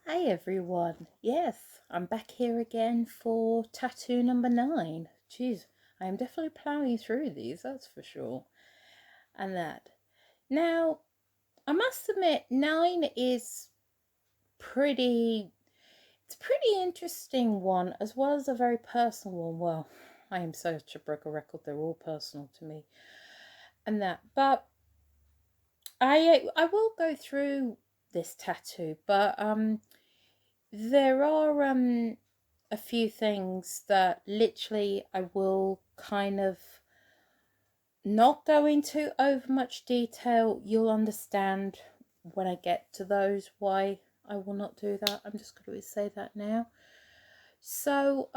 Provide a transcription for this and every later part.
Hi everyone. Yes, I'm back here again for tattoo number 9. Jeez, I am definitely ploughing through these, that's for sure. And that. Now, I must admit, 9 is pretty. It's a pretty interesting one, as well as a very personal one. Well, I am such a broken record; they're all personal to me, and that. But I will go through this tattoo, but there are a few things that literally I will kind of not go into over much detail. You'll understand when I get to those why I will not do that. I'm just going to say that now. So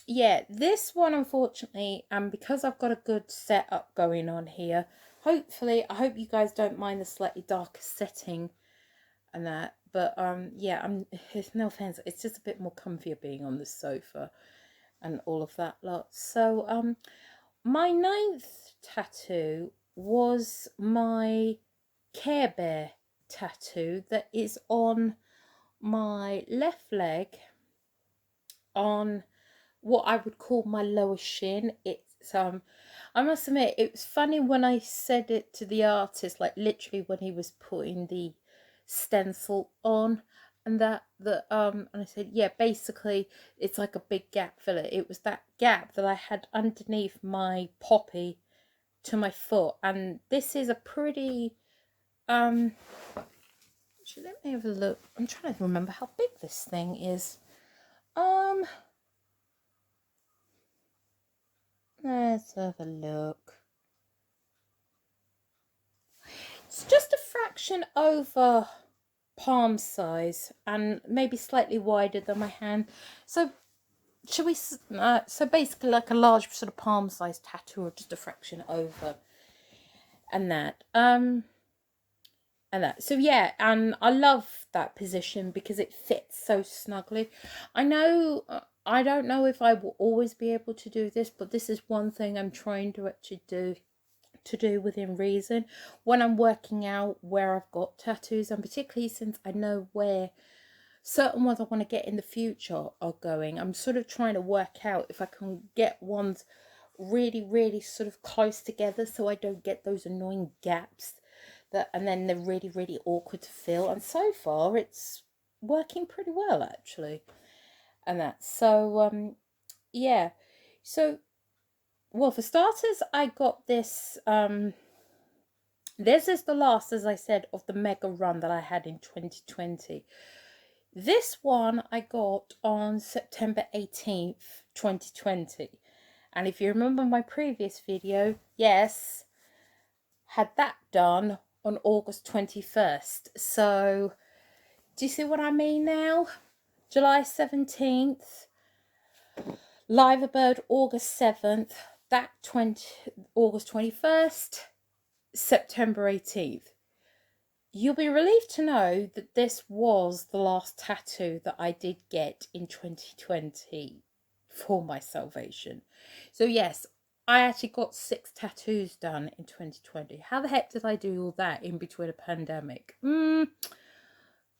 yeah, this one unfortunately, and because I've got a good setup going on here, hopefully I hope you guys don't mind the slightly darker setting and that, but yeah, it's no offense, it's just a bit more comfier being on the sofa and all of that lot. So my 9th tattoo was my Care Bear tattoo that is on my left leg, on what I would call my lower shin. It's I must admit, it was funny when I said it to the artist, like literally when he was putting the stencil on, and and I said, yeah, basically it's like a big gap filler. It was that gap that I had underneath my poppy to my foot, and this is a pretty actually, let me have a look. I'm trying to remember how big this thing is. Let's have a look. It's just a fraction over palm size and maybe slightly wider than my hand. So should we so basically like a large sort of palm size tattoo, or just a fraction over, and that so yeah, and I love that position because it fits so snugly. I know I don't know if I will always be able to do this, but this is one thing I'm trying to actually do within reason when I'm working out where I've got tattoos, and particularly since I know where certain ones I want to get in the future are going. I'm sort of trying to work out if I can get ones really sort of close together so I don't get those annoying gaps that, and then they're really awkward to fill. And so far it's working pretty well actually, and that. So yeah, so well, for starters, I got this this is the last, as I said, of the mega run that I had in 2020. This one I got on September 18th, 2020. And if you remember my previous video, yes, had that done on August 21st. So, do you see what I mean now? July 17th, Live a Bird August 7th, that August 21st, September 18th. You'll be relieved to know that this was the last tattoo that I did get in 2020 for my salvation. So yes, I actually got 6 tattoos done in 2020. How the heck did I do all that in between a pandemic? Money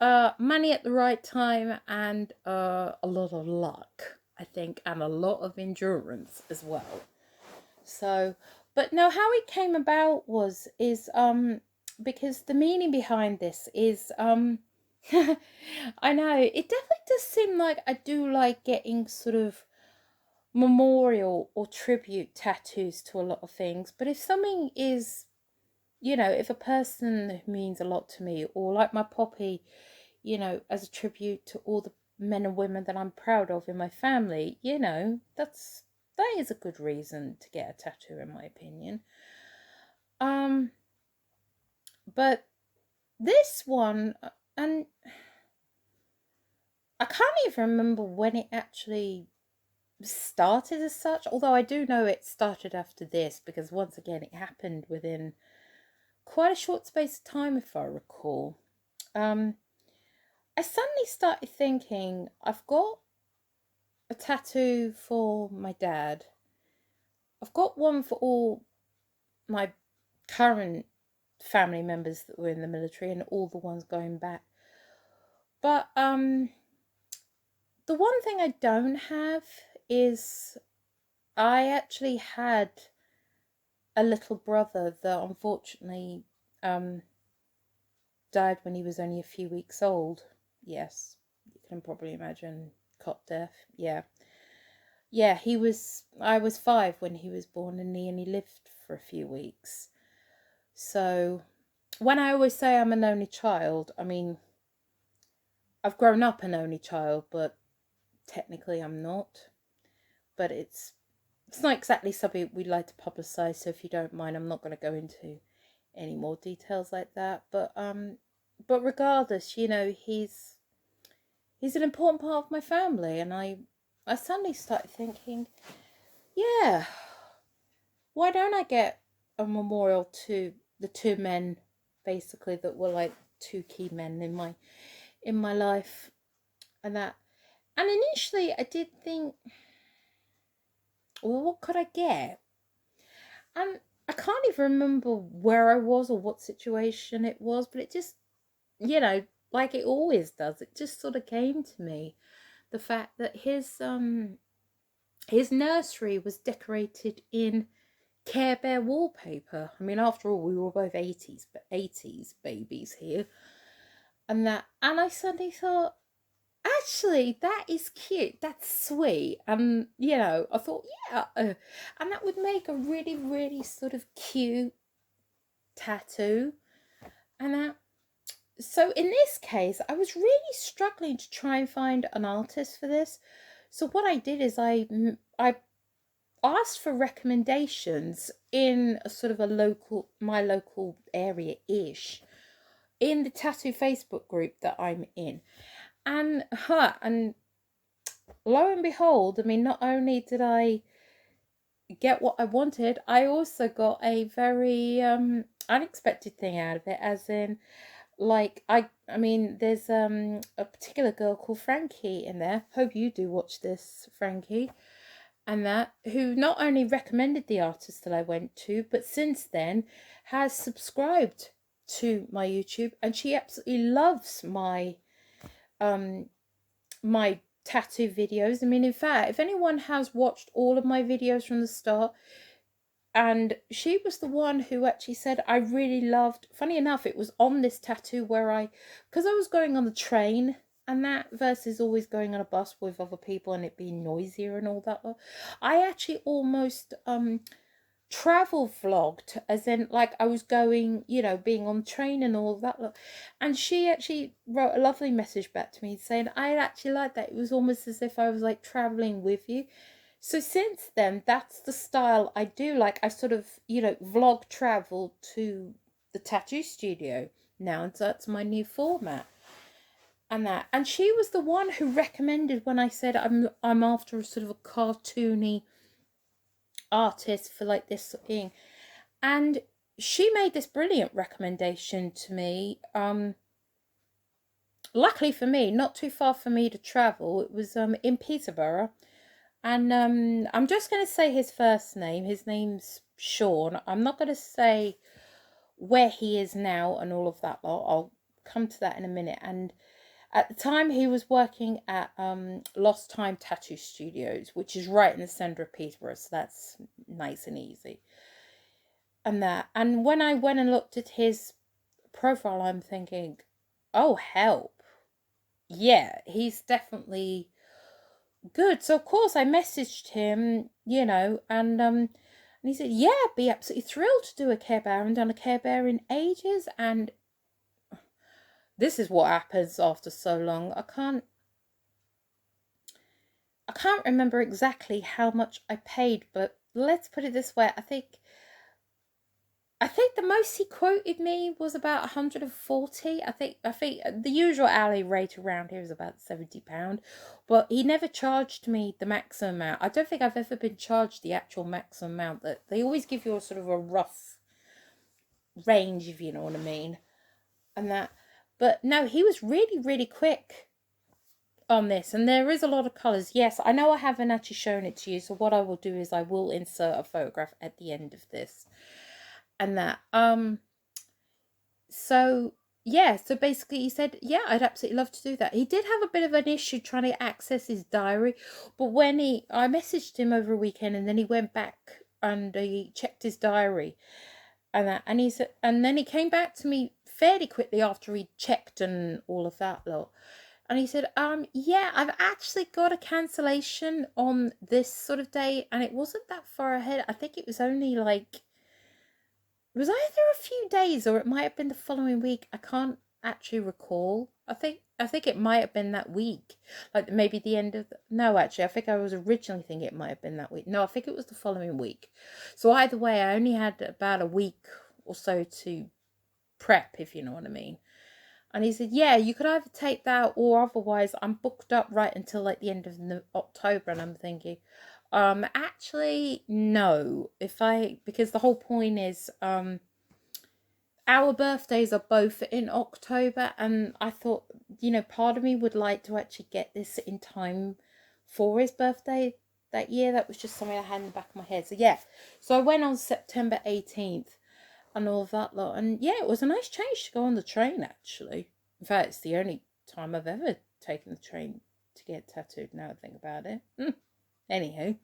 at the right time, and a lot of luck, I think, and a lot of endurance as well. So, but no, how it came about is because the meaning behind this is I know it definitely does seem like I do like getting sort of memorial or tribute tattoos to a lot of things, but if something is, if a person means a lot to me, or like my poppy, as a tribute to all the men and women that I'm proud of in my family, that is a good reason to get a tattoo, in my opinion. But this one, and I can't even remember when it actually started as such, although I do know it started after this, because once again it happened within quite a short space of time, if I recall. I suddenly started thinking, I've got a tattoo for my dad, I've got one for all my current family members that were in the military and all the ones going back, But the one thing I don't have is I actually had a little brother that unfortunately died when he was only a few weeks old. Yes, you can probably imagine, cot death. Yeah. Yeah, I was 5 when he was born, and he only lived for a few weeks. So when I always say I'm an only child, I mean, I've grown up an only child, but technically I'm not. But it's not exactly something we'd like to publicise, so if you don't mind, I'm not going to go into any more details like that. But regardless, you know, he's an important part of my family, and I suddenly started thinking, yeah, why don't I get a memorial to the 2 men, basically, that were like 2 key men in my life, and that. And initially, I did think, well, what could I get? And I can't even remember where I was or what situation it was, but it just, you know, like it always does, it just sort of came to me. The fact that his nursery was decorated in Care Bear wallpaper. I mean, after all, we were both 80s babies here. And I suddenly thought, actually, that is cute. That's sweet. And, you know, I thought, yeah. And that would make a really, really sort of cute tattoo. And so in this case, I was really struggling to try and find an artist for this. So what I did is I asked for recommendations in a sort of my local area-ish, in the tattoo Facebook group that I'm in. And lo and behold, I mean, not only did I get what I wanted, I also got a very unexpected thing out of it, as in, like, I mean, there's a particular girl called Frankie in there. Hope you do watch this, Frankie. And that, who not only recommended the artist that I went to, but since then has subscribed to my YouTube, and she absolutely loves my my tattoo videos. I mean, in fact, if anyone has watched all of my videos from the start, and she was the one who actually said, I really loved, funny enough, it was on this tattoo where because I was going on the train, and that versus always going on a bus with other people and it being noisier and all that. I actually almost travel vlogged, as in, like, I was going, you know, being on the train and all that. And she actually wrote a lovely message back to me saying, I actually like that. It was almost as if I was like traveling with you. So since then, that's the style I do. Like, I sort of, you know, vlog travel to the tattoo studio now, and so that's my new format. And she was the one who recommended, when I said I'm after a sort of a cartoony artist for like this thing, and she made this brilliant recommendation to me. Luckily for me, not too far for me to travel. It was in Peterborough. And I'm just going to say his first name. His name's Sean. I'm not going to say where he is now and all of that. I'll come to that in a minute. And at the time, he was working at Lost Time Tattoo Studios, which is right in the centre of Peterborough. So that's nice and easy. And when I went and looked at his profile, I'm thinking, oh, help. Yeah, he's definitely good. So of course I messaged him, you know, and he said, yeah, I'd be absolutely thrilled to do a Care Bear. I haven't done a Care Bear in ages, and this is what happens after so long. I can't remember exactly how much I paid, but let's put it this way. I think the most he quoted me was about 140. I think the usual alley rate around here is about £70, but he never charged me the maximum amount. I don't think I've ever been charged the actual maximum amount. That they always give you a sort of a rough range, if you know what I mean. But no, he was really, really quick on this, and there is a lot of colours. Yes, I know I haven't actually shown it to you, so what I will do is I will insert a photograph at the end of this. And that so yeah, so basically he said, yeah, I'd absolutely love to do that. He did have a bit of an issue trying to access his diary, but when I messaged him over a weekend, and then he went back and he checked his diary and that, and he said, and then he came back to me fairly quickly after he checked and all of that lot. And he said, yeah, I've actually got a cancellation on this sort of day, and it wasn't that far ahead. I think it was only like, it was either a few days or it might have been the following week. I can't actually recall. I think it might have been that week. Like maybe the end of no, actually, I think I was originally thinking it might have been that week. No, I think it was the following week. So either way, I only had about a week or so to prep, if you know what I mean. And he said, yeah, you could either take that or otherwise I'm booked up right until like the end of October. And I'm thinking, actually, no. Because the whole point is, our birthdays are both in October, and I thought, part of me would like to actually get this in time for his birthday that year. That was just something I had in the back of my head. So yeah, so I went on September 18th and all of that lot, and yeah, it was a nice change to go on the train actually. In fact, it's the only time I've ever taken the train to get tattooed, now I think about it. Anywho.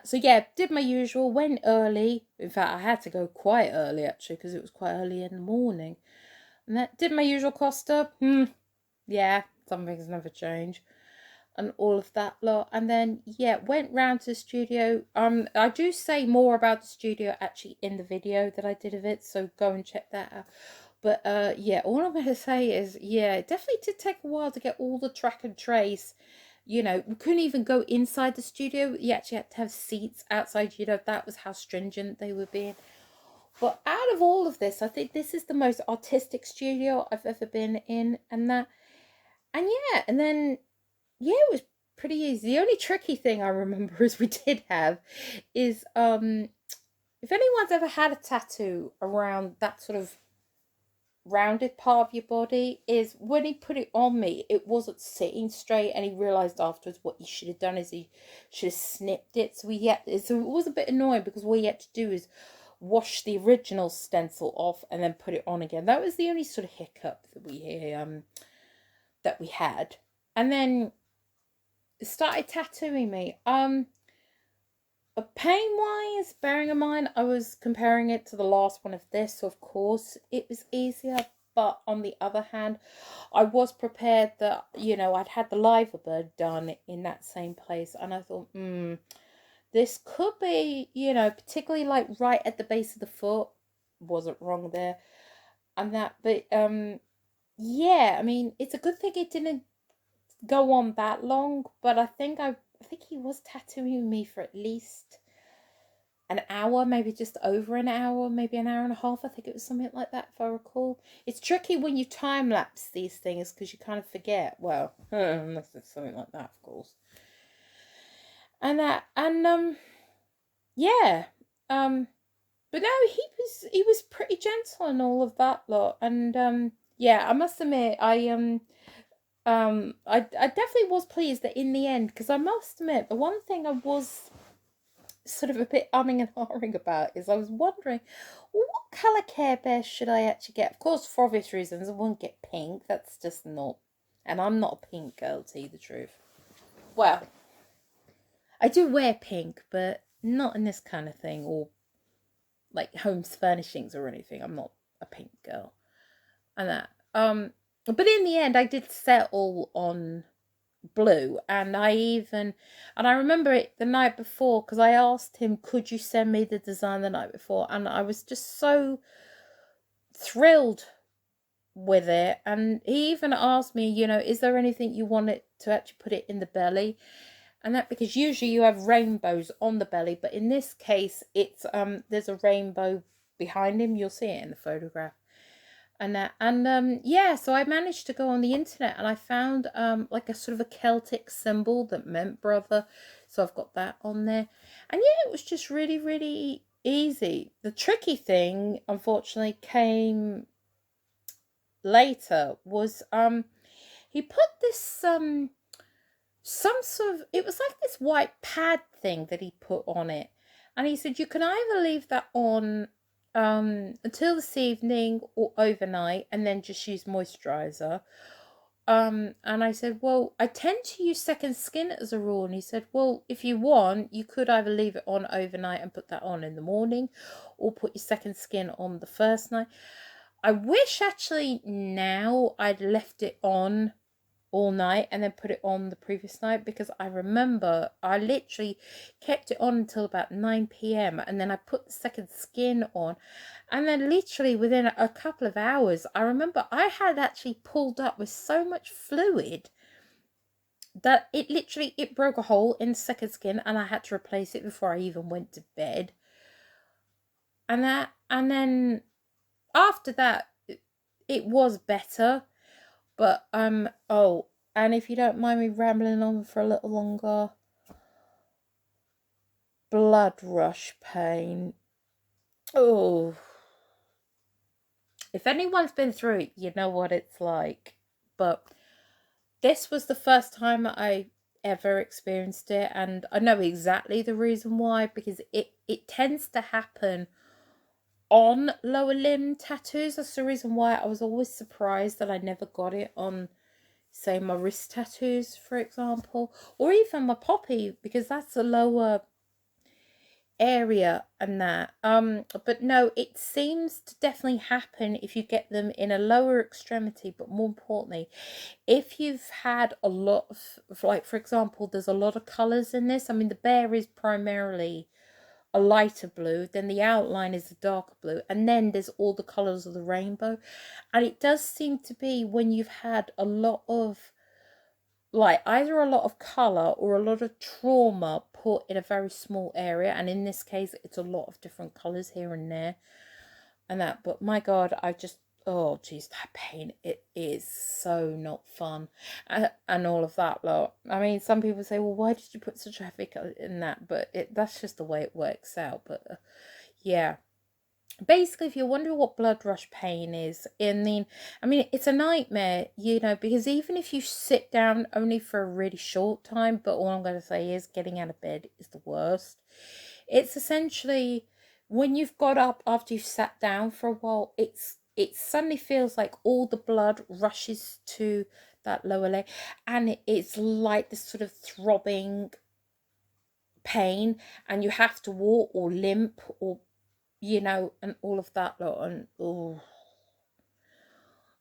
So yeah, did my usual, went early. In fact, I had to go quite early actually because it was quite early in the morning. And that did my usual Costa. Yeah, some things never change. And all of that lot. And then yeah, went round to the studio. I do say more about the studio actually in the video that I did of it, so go and check that out. But yeah, all I'm gonna say is, yeah, it definitely did take a while to get all the track and trace. We couldn't even go inside the studio. You actually had to have seats outside. That was how stringent they were being. But out of all of this, I think this is the most artistic studio I've ever been in. And yeah, and then, yeah, it was pretty easy. The only tricky thing I remember is we did have is, if anyone's ever had a tattoo around that sort of rounded part of your body, is when he put it on me, it wasn't sitting straight, and he realized afterwards what he should have done is he should have snipped it. So it was a bit annoying because what he had to do is wash the original stencil off and then put it on again. That was the only sort of hiccup that we had. And then started tattooing me. Pain wise, bearing in mind I was comparing it to the last one of this, so of course it was easier. But on the other hand, I was prepared that, I'd had the liver bird done in that same place, and I thought, this could be, particularly like right at the base of the foot. Wasn't wrong there. And that, but yeah, I mean, it's a good thing it didn't go on that long, but I think he was tattooing me for at least an hour, maybe just over an hour, maybe an hour and a half. I think it was something like that, if I recall. It's tricky when you time lapse these things because you kind of forget. Well, unless it's something like that, of course. And yeah, but no, he was pretty gentle and all of that lot. And yeah, I must admit, I definitely was pleased that in the end, because I must admit, the one thing I was sort of a bit umming and ahhing about is I was wondering, what colour Care Bear should I actually get? Of course, for obvious reasons, I wouldn't get pink. That's just not, and I'm not a pink girl, to tell you the truth. Well, I do wear pink, but not in this kind of thing, or like home furnishings or anything. I'm not a pink girl. And that. But in the end I did settle on blue, and I remember it the night before, because I asked him, could you send me the design the night before, and I was just so thrilled with it. And he even asked me, is there anything you want it to actually put it in the belly? And that, because usually you have rainbows on the belly, but in this case it's there's a rainbow behind him. You'll see it in the photograph. And yeah, so I managed to go on the internet and I found like a sort of a Celtic symbol that meant brother, so I've got that on there. And yeah, it was just really, really easy. The tricky thing, unfortunately, came later. Was he put this some sort of, it was like this white pad thing that he put on it, and he said you can either leave that on until this evening or overnight, and then just use moisturizer. And I said, well, I tend to use Second Skin as a rule. And he said, well, if you want, you could either leave it on overnight and put that on in the morning, or put your Second Skin on the first night. I wish actually now I'd left it on all night and then put it on the previous night, because I remember I literally kept it on until about 9 p.m. and then I put the Second Skin on, and then literally within a couple of hours I remember I had actually pulled up with so much fluid that it broke a hole in the Second Skin, and I had to replace it before I even went to bed. And then after that it was better. But, oh, and if you don't mind me rambling on for a little longer, blood rush pain. Oh. If anyone's been through it, you know what it's like. But this was the first time I ever experienced it, and I know exactly the reason why, because it tends to happen on lower limb tattoos. That's the reason why I was always surprised that I never got it on, say, my wrist tattoos, for example, or even my poppy, because that's a lower area and that. But no, it seems to definitely happen if you get them in a lower extremity, but more importantly, if you've had a lot of, like, for example, there's a lot of colors in this. I mean, the bear is primarily a lighter blue, then the outline is a darker blue, and then there's all the colors of the rainbow. And it does seem to be when you've had a lot of, like, either a lot of color or a lot of trauma put in a very small area, and in this case it's a lot of different colors here and there and that. But my god, I just, oh geez, that pain, it is so not fun, and all of that lot. I mean, some people say, well, why did you put such heavy in that? But that's just the way it works out. But yeah, basically, if you're wondering what blood rush pain is, I mean, it's a nightmare, you know, because even if you sit down only for a really short time, but all I'm going to say is getting out of bed is the worst. It's essentially when you've got up after you've sat down for a while, it suddenly feels like all the blood rushes to that lower leg, and it's like this sort of throbbing pain, and you have to walk or limp or, you know, and all of that lot, and oh,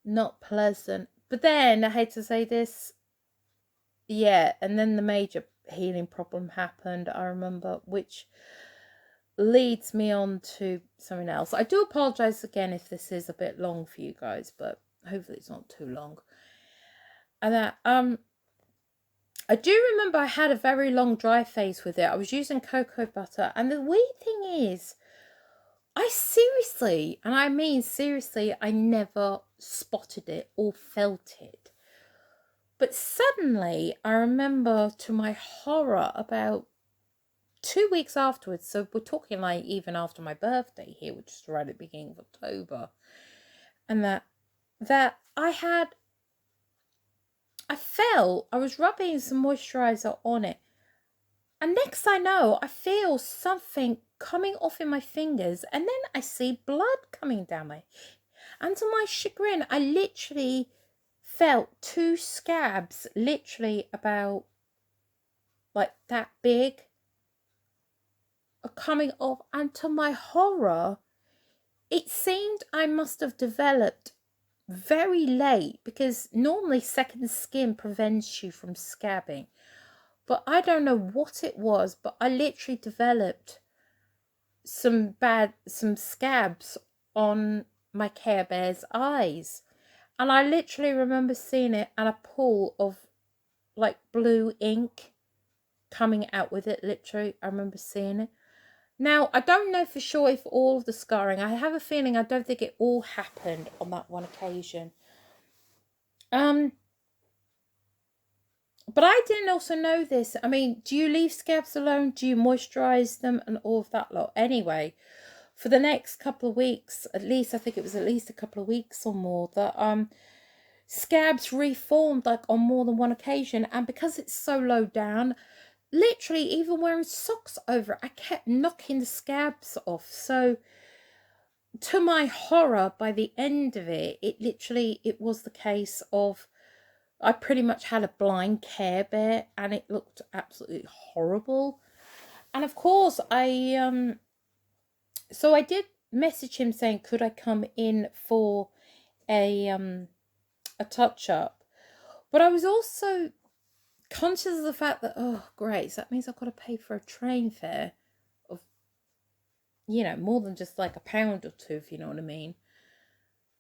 not pleasant. But then I hate to say this, yeah, and then the major healing problem happened, I remember, which leads me on to something else. I do apologize again if this is a bit long for you guys, but hopefully it's not too long. And that I do remember I had a very long dry phase with it. I was using cocoa butter, and the weird thing is, I seriously, and I mean seriously, I never spotted it or felt it. But suddenly, I remember, to my horror, about 2 weeks afterwards, so we're talking like even after my birthday here, which is right at the beginning of October, and that I felt, I was rubbing some moisturizer on it, and next I know, I feel something coming off in my fingers, and then I see blood coming down my, and to my chagrin, I literally felt 2 scabs, literally about like that big, coming off. And to my horror, it seemed I must have developed very late, because normally Second Skin prevents you from scabbing. But I don't know what it was, but I literally developed some scabs on my Care Bear's eyes. And I literally remember seeing it, and a pool of like blue ink coming out with it. Literally, I remember seeing it. Now, I don't know for sure if all of the scarring, I have a feeling, I don't think it all happened on that one occasion. But I didn't also know this. I mean, do you leave scabs alone? Do you moisturize them and all of that lot? Anyway, for the next couple of weeks, at least, I think it was at least a couple of weeks or more, that scabs reformed like on more than one occasion. And because it's so low down, literally even wearing socks over it, I kept knocking the scabs off. So to my horror, by the end of it, it was the case of I pretty much had a blind Care Bear, and it looked absolutely horrible. And of course, so I did message him saying, could I come in for a touch up? But I was also conscious of the fact that, oh, great, so that means I've got to pay for a train fare of, more than just like £1 or £2, if you know what I mean,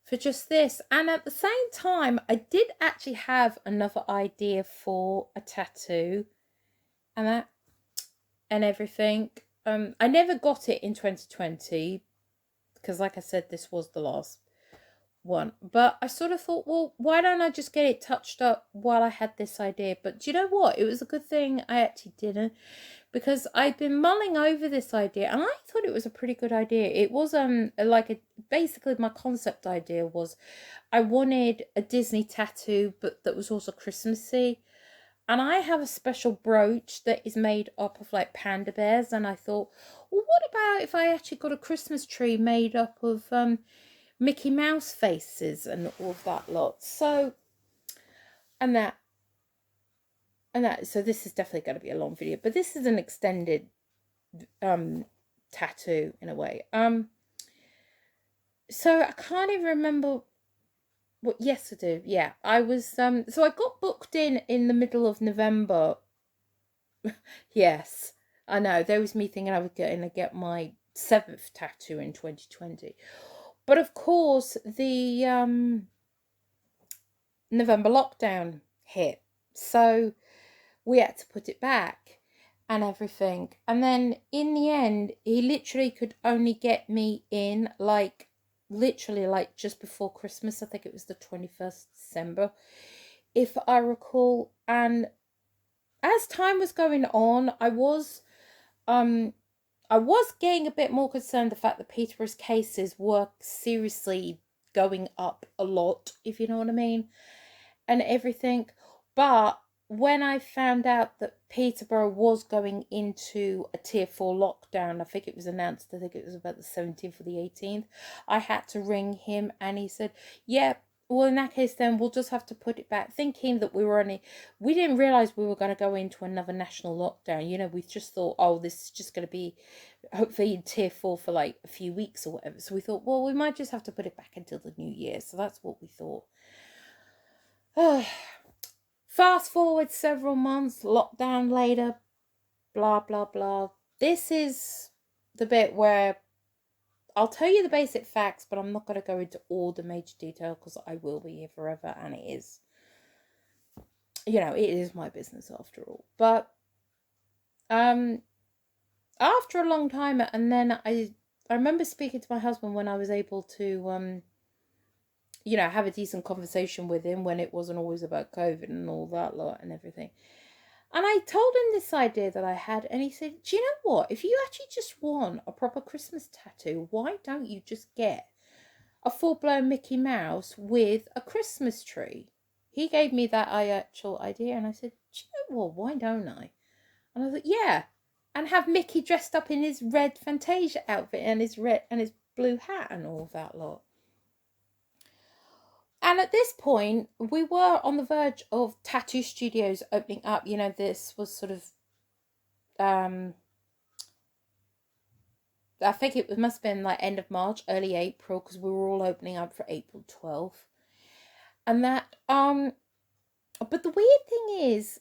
for just this. And at the same time, I did actually have another idea for a tattoo and everything. I never got it in 2020 because, like I said, this was the last one. But I sort of thought, well, why don't I just get it touched up while I had this idea? But do you know what? It was a good thing I actually didn't, because I'd been mulling over this idea and I thought it was a pretty good idea. It was basically my concept idea was I wanted a Disney tattoo, but that was also Christmassy. And I have a special brooch that is made up of like panda bears. And I thought, well, what about if I actually got a Christmas tree made up of Mickey Mouse faces and all of that lot? So, so this is definitely going to be a long video, but this is an extended tattoo in a way. So I can't even remember what. Yes, I do. Yeah, I was so I got booked in the middle of November. Yes, I know. There was me thinking I was going to get my 7th tattoo in 2020, but of course the November lockdown hit, so we had to put it back and everything. And then in the end, he literally could only get me in literally just before Christmas. I think it was the 21st December, if I recall. And as time was going on, I was getting a bit more concerned the fact that Peterborough's cases were seriously going up a lot, if you know what I mean, and everything. But when I found out that Peterborough was going into a tier 4 lockdown, I think it was announced, I think it was about the 17th or the 18th, I had to ring him and he said, yeah, well, in that case, then we'll just have to put it back, thinking that we didn't realise we were going to go into another national lockdown. We just thought, oh, this is just going to be hopefully in tier 4 for like a few weeks or whatever. So we thought, well, we might just have to put it back until the new year. So that's what we thought. Fast forward several months, lockdown later, blah, blah, blah. This is the bit where I'll tell you the basic facts, but I'm not going to go into all the major detail because I will be here forever, and it is, it is my business after all. But after a long time, and then I remember speaking to my husband when I was able to have a decent conversation with him when it wasn't always about COVID and all that lot and everything. And I told him this idea that I had, and he said, do you know what? If you actually just want a proper Christmas tattoo, why don't you just get a full-blown Mickey Mouse with a Christmas tree? He gave me that actual idea, and I said, do you know what? Why don't I? And I thought, yeah, and have Mickey dressed up in his red Fantasia outfit and his blue hat and all that lot. And at this point, we were on the verge of tattoo studios opening up. This was sort of, I think it must have been like end of March, early April, because we were all opening up for April 12th. And that, but the weird thing is,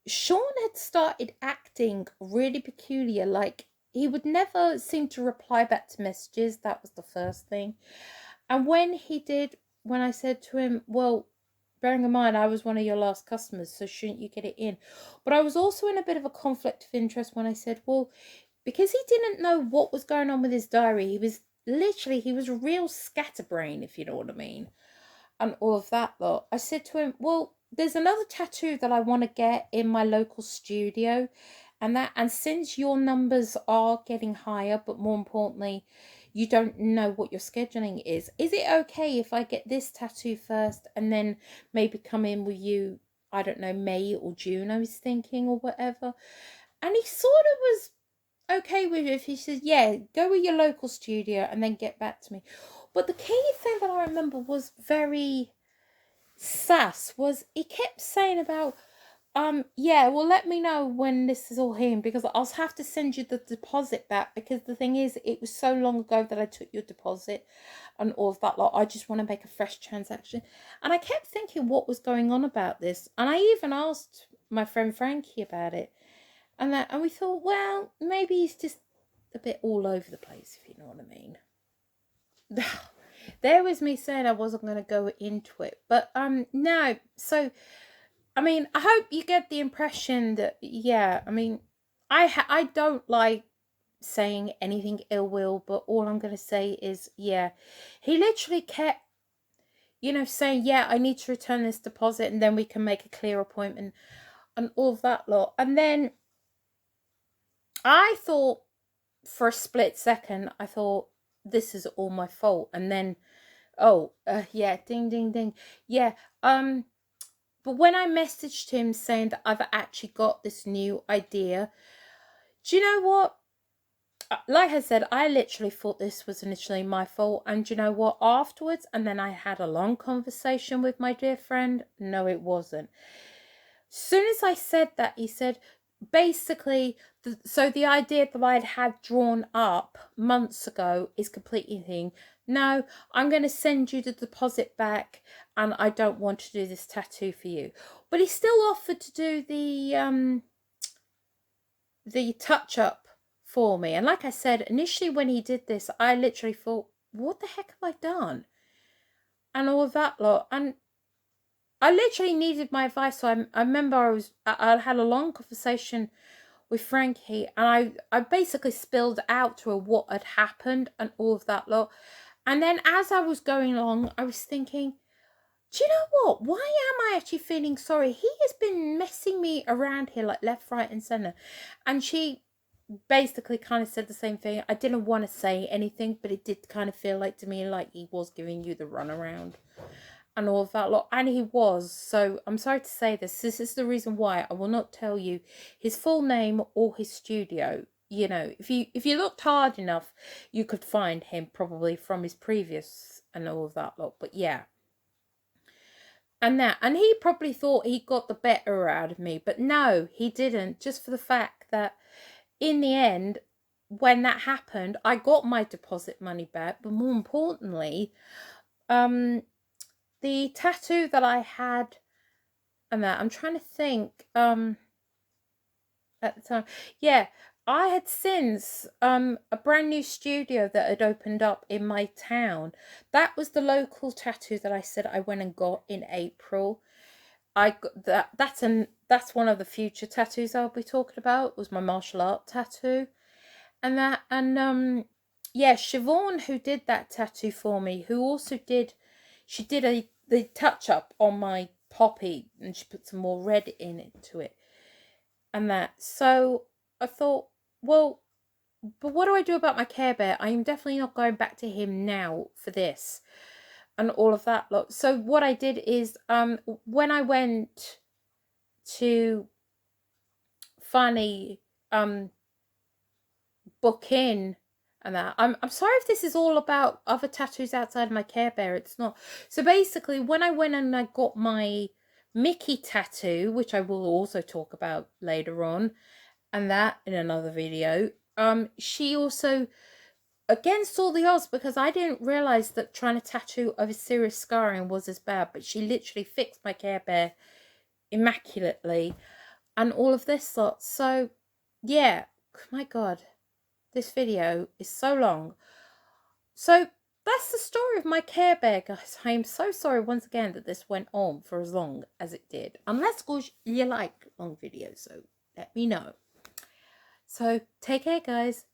Sean had started acting really peculiar. Like, he would never seem to reply back to messages. That was the first thing. And when I said to him, well, bearing in mind I was one of your last customers, so shouldn't you get it in? But I was also in a bit of a conflict of interest when I said, well, because he didn't know what was going on with his diary, he was a real scatterbrain, if you know what I mean, and all of that lot. I said to him, well, there's another tattoo that I want to get in my local studio, and since your numbers are getting higher, but more importantly, you don't know what your scheduling is it okay if I get this tattoo first and then maybe come in with you, I don't know, May or June, I was thinking, or whatever? And he sort of was okay with it if he says, yeah, go with your local studio and then get back to me. But the key thing that I remember was very sus, was he kept saying about, yeah, well, let me know when this is all in, because I'll have to send you the deposit back, because the thing is, it was so long ago that I took your deposit and all of that lot. I just want to make a fresh transaction. And I kept thinking what was going on about this. And I even asked my friend Frankie about it. And we thought, well, maybe he's just a bit all over the place, if you know what I mean. There was me saying I wasn't going to go into it. But no, so I mean, I hope you get the impression that, yeah, I mean, I don't like saying anything ill will, but all I'm going to say is, yeah, he literally kept, you know, saying, yeah, I need to return this deposit and then we can make a clear appointment and all of that lot. And then I thought for a split second, I thought, this is all my fault. And then, oh, yeah, ding, ding, ding. Yeah, but when I messaged him saying that I've actually got this new idea, do you know what? Like I said, I literally thought this was initially my fault. And do you know what? Afterwards, and then I had a long conversation with my dear friend. No, it wasn't. Soon as I said that, he said, basically, so the idea that I had drawn up months ago is completely thing. No, I'm going to send you the deposit back, and I don't want to do this tattoo for you. But he still offered to do the touch up for me. And like I said, initially when he did this, I literally thought, what the heck have I done? And all of that lot. And I literally needed my advice. So I remember I had a long conversation with Frankie, and I basically spilled out to her what had happened and all of that lot. And then as I was going along, I was thinking, do you know what? Why am I actually feeling sorry? He has been messing me around here like left, right and centre. And she basically kind of said the same thing. I didn't want to say anything, but it did kind of feel like to me like he was giving you the runaround and all of that lot, and he was. So I'm sorry to say this is the reason why I will not tell you his full name or his studio. You know, if you looked hard enough, you could find him probably from his previous and all of that lot. But yeah, and he probably thought he got the better out of me, but no, he didn't. Just for the fact that in the end, when that happened, I got my deposit money back. But more importantly, the tattoo that I had, and that I'm trying to think, at the time, yeah, I had since a brand new studio that had opened up in my town. That was the local tattoo that I said I went and got in April. I got that's one of the future tattoos I'll be talking about, was my martial art tattoo. And yeah, Siobhan, who did that tattoo for me, who also did, she did the touch up on my poppy, and she put some more red into it and that. So I thought, well, but what do I do about my Care Bear? I am definitely not going back to him now for this and all of that lot. So what I did is, when I went to finally book in and that, I'm sorry if this is all about other tattoos outside of my Care Bear. It's not. So basically, when I went and I got my Mickey tattoo, which I will also talk about later on, and that in another video, she also, against all the odds, because I didn't realize that trying to tattoo over serious scarring was as bad, but she literally fixed my Care Bear immaculately and all of this lot. So yeah, my God, this video is so long. So that's the story of my Care Bear, guys. I am so sorry once again that this went on for as long as it did. Unless, of course, you like long videos, so let me know. So take care, guys.